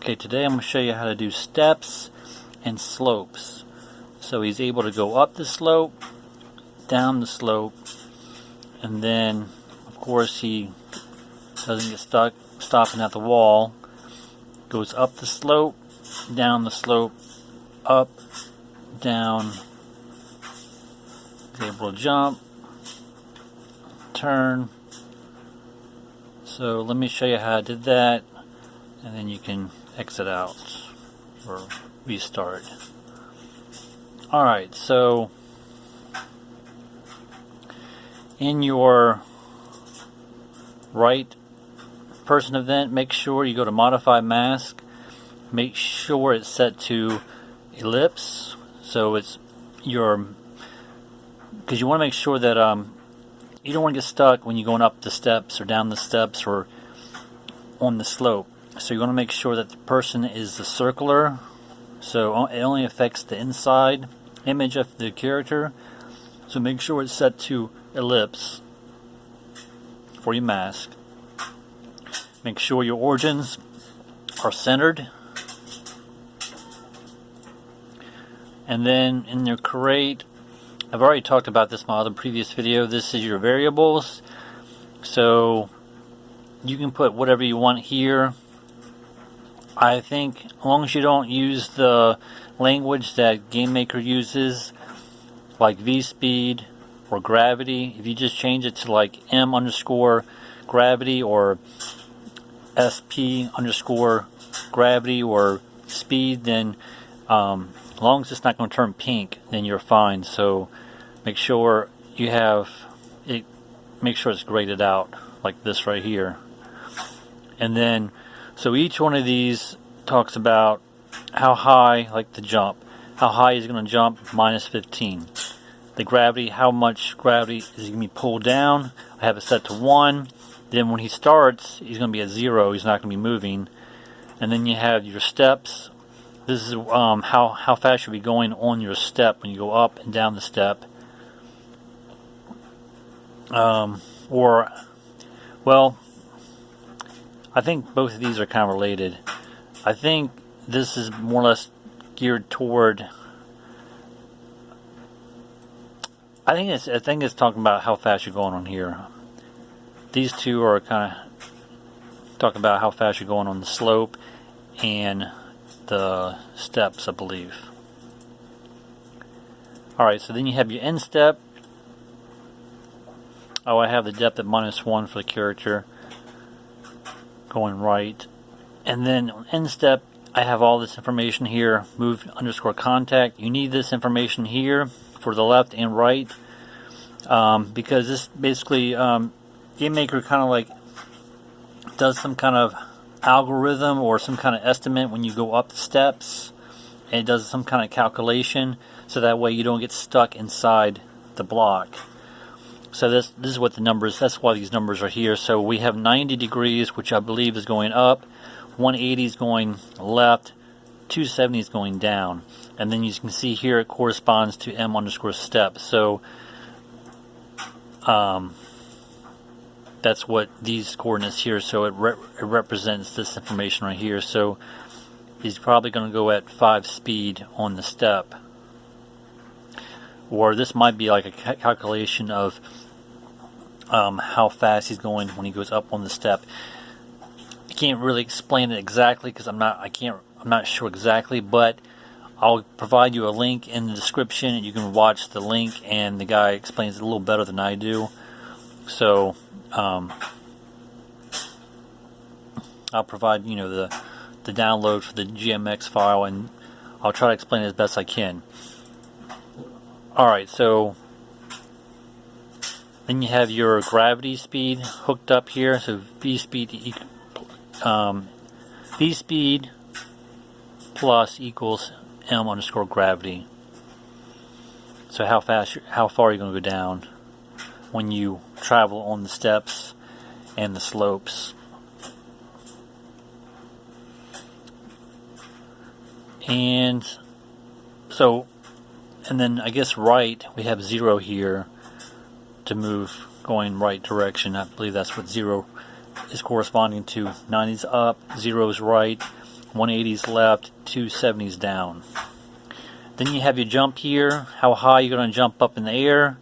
Okay, today I'm going to show you how to do steps and slopes. So he's able to go up the slope, down the slope, and then of course he doesn't get stuck stopping at the wall. Goes up the slope, down the slope, up, down. He's able to jump, turn. So let me show you how I did that, and then you can exit out or restart. Alright, so in your right person event, make sure you go to modify mask, make sure it's set to ellipse, so it's your, because you want to make sure that you don't want to get stuck when you're going up the steps or down the steps or on the slope. So you want to make sure that the person is the circular, so it only affects the inside image of the character. So make sure it's set to ellipse for your mask. Make sure your origins are centered. And then in your create, I've already talked about this in my other previous video, this is your variables. So you can put whatever you want here. I think as long as you don't use the language that GameMaker uses, like vspeed or gravity, if you just change it to like m_gravity or sp_gravity or speed, then as long as it's not going to turn pink, then you're fine. So make sure you have it, make sure it's graded out like this right here. And then so each one of these talks about how high, like the jump, how high he's going to jump, -15. The gravity, how much gravity is he going to be pulled down. I have it set to 1. Then when he starts, he's going to be at 0. He's not going to be moving. And then you have your steps. This is how fast you'll be going on your step when you go up and down the step. Well, I think both of these are kind of related. I think this is more or less geared toward, I think it's talking about how fast you're going on here. These two are kind of talking about how fast you're going on the slope and the steps, I believe. Alright, so then you have your end step. Oh, I have the depth at -1 for the character going right. And then on end step, I have all this information here. Move_contact. You need this information here for the left and right, because this basically GameMaker kind of like does some kind of algorithm or some kind of estimate when you go up the steps, and it does some kind of calculation so that way you don't get stuck inside the block. So this is what the numbers, that's why these numbers are here. So we have 90 degrees, which I believe is going up, 180 is going left, 270 is going down. And then you can see here it corresponds to m_step. So that's what these coordinates here, so it represents this information right here. So he's probably going to go at 5 speed on the step. Or this might be like a calculation of how fast he's going when he goes up on the step. I can't really explain it exactly because I'm not sure exactly, but I'll provide you a link in the description and you can watch the link, and the guy explains it a little better than I do. So I'll provide the download for the GMX file, and I'll try to explain it as best I can. Alright, so then you have your gravity speed hooked up here. So vspeed plus equals m_gravity. So how far are you going to go down when you travel on the steps and the slopes. And so, and then I guess right, we have 0 here to move going right direction. I believe that's what 0 is corresponding to. 90's up, 0 is right, 180's left, 270's down. Then you have your jump here, how high you're going to jump up in the air.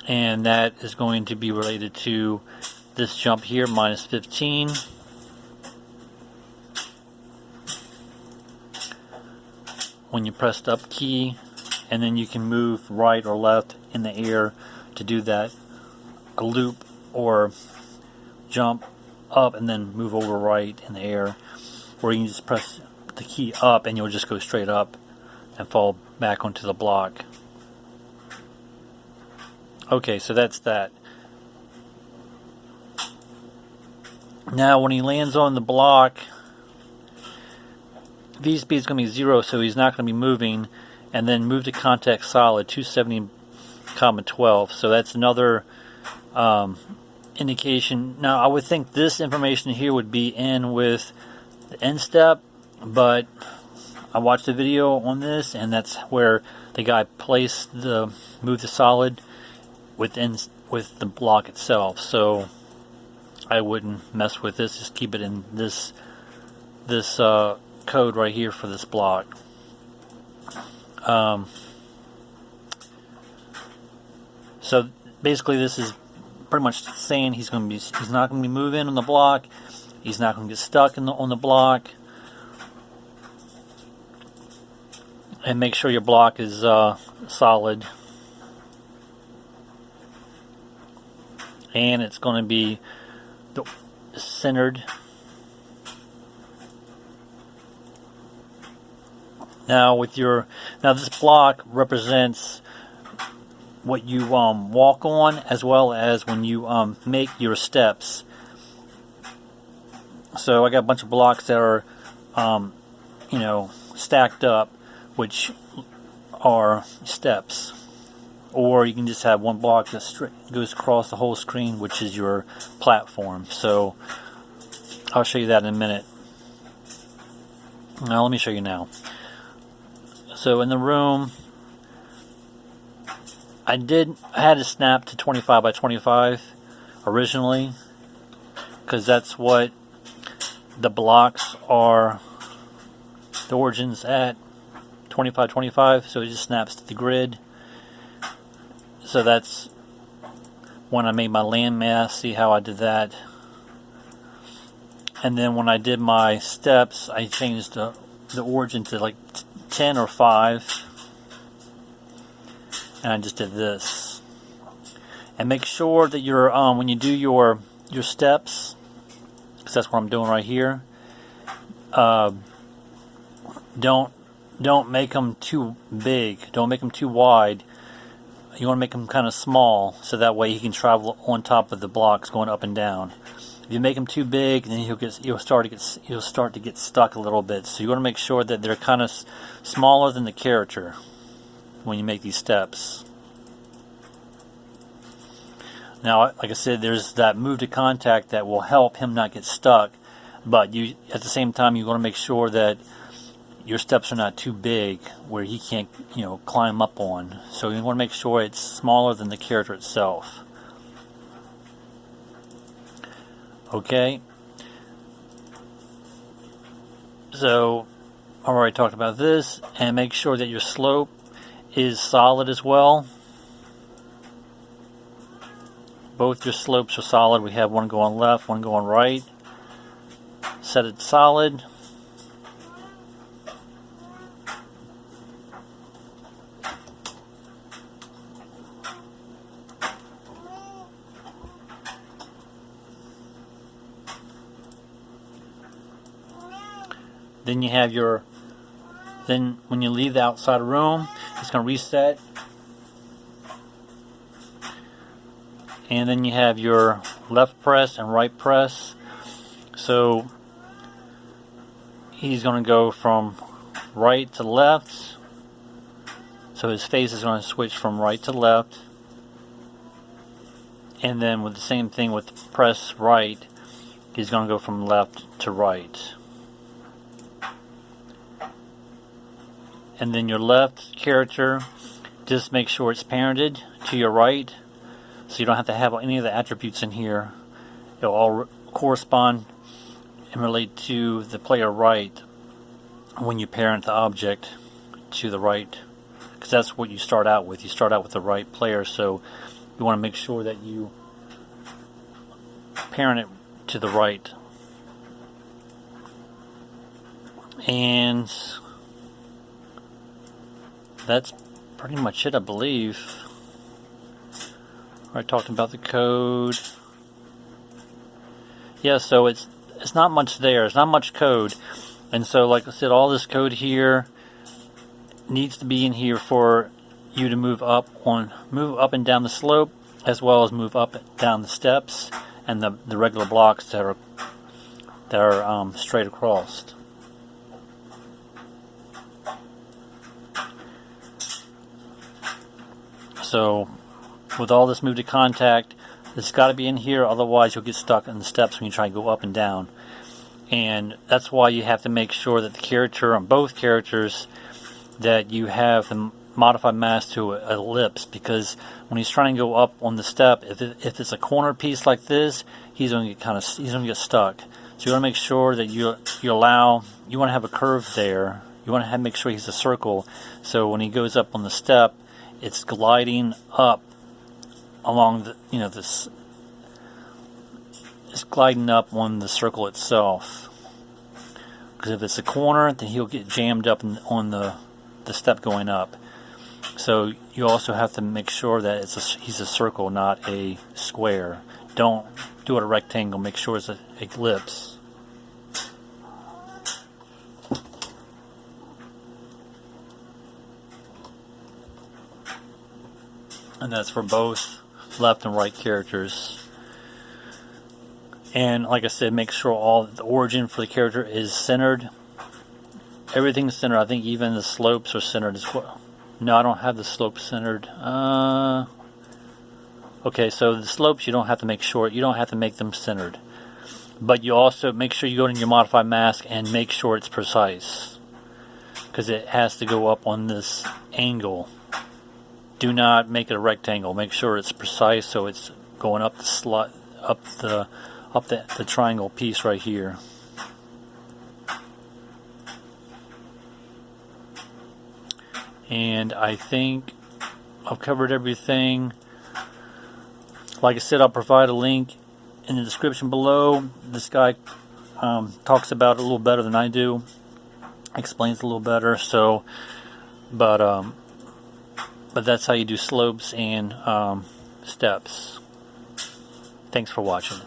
And that is going to be related to this jump here, minus 15. When you press the up key, and then you can move right or left in the air to do that, a loop or jump up and then move over right in the air, or you can just press the key up and you'll just go straight up and fall back onto the block. Okay, so that's that. Now when he lands on the block, vspeed is going to be 0, so he's not going to be moving. And then move to contact solid 270,12. So that's another indication. Now I would think this information here would be in with the end step, but I watched a video on this, and that's where the guy placed the move to solid with the block itself. So I wouldn't mess with this. Just keep it in this code right here for this block. So basically this is pretty much saying he's not going to be moving on the block. He's not going to get stuck on the block. And make sure your block is solid. And it's going to be centered. Now this block represents what you walk on, as well as when you make your steps. So I got a bunch of blocks that are stacked up, which are steps. Or you can just have one block that goes across the whole screen, which is your platform. So I'll show you that in a minute. Now let me show you now. So in the room, I had it snapped to 25 by 25 originally, because that's what the blocks are, the origins at 25-25, so it just snaps to the grid. So that's when I made my landmass. See how I did that? And then when I did my steps, I changed the origin to like 10 or 5, and I just did this. And make sure that you're when you do your steps, because that's what I'm doing right here, don't make them too big, don't make them too wide. You want to make them kind of small, so that way he can travel on top of the blocks going up and down. If you make them too big, then he'll start to get stuck a little bit. So you want to make sure that they're kind of smaller than the character when you make these steps. Now, like I said, there's that move to contact that will help him not get stuck. But at the same time, you want to make sure that your steps are not too big where he can't, climb up on. So you want to make sure it's smaller than the character itself. Okay. So I already talked about this, and make sure that your slope is solid as well. Both your slopes are solid. We have one going left, one going right. Set it solid. Then you have then when you leave the outside room, it's going to reset. And then you have your left press and right press. So he's going to go from right to left. So his face is going to switch from right to left. And then with the same thing with press right, he's going to go from left to right. And then your left character, just make sure it's parented to your right, so you don't have to have any of the attributes in here. It'll all correspond and relate to the player right when you parent the object to the right, because that's what you start out with. You start out with the right player, so you want to make sure that you parent it to the right. And that's pretty much it, I believe. I talked about the code. Yeah, so it's not much there. It's not much code. And so, like I said, all this code here needs to be in here for you to move up and down the slope, as well as move up and down the steps and the regular blocks that are straight across. So with all this move to contact, it's got to be in here, otherwise you'll get stuck in the steps when you try to go up and down. And that's why you have to make sure that the character, on both characters, that you have the modified mask to ellipse, because when he's trying to go up on the step, if it's a corner piece like this, he's going to get stuck. So you want to make sure that you want to have a curve there. You want to make sure he's a circle, so when he goes up on the step, it's gliding up along the, it's gliding up on the circle itself. Because if it's a corner, then he'll get jammed up on the step going up. So you also have to make sure that he's a circle, not a square. Don't do it a rectangle. Make sure it's an ellipse. And that's for both left and right characters. And like I said, make sure all the origin for the character is centered. Everything's centered. I think even the slopes are centered as well. No, I don't have the slopes centered. Okay, so the slopes you don't have to make short. You don't have to make them centered. But you also make sure you go in your modify mask and make sure it's precise, because it has to go up on this angle. Do not make it a rectangle. Make sure it's precise, so it's going up the slot, up the triangle piece right here. And I think I've covered everything. Like I said, I'll provide a link in the description below. This guy talks about it a little better than I do. Explains it a little better. So, but that's how you do slopes and steps. Thanks for watching.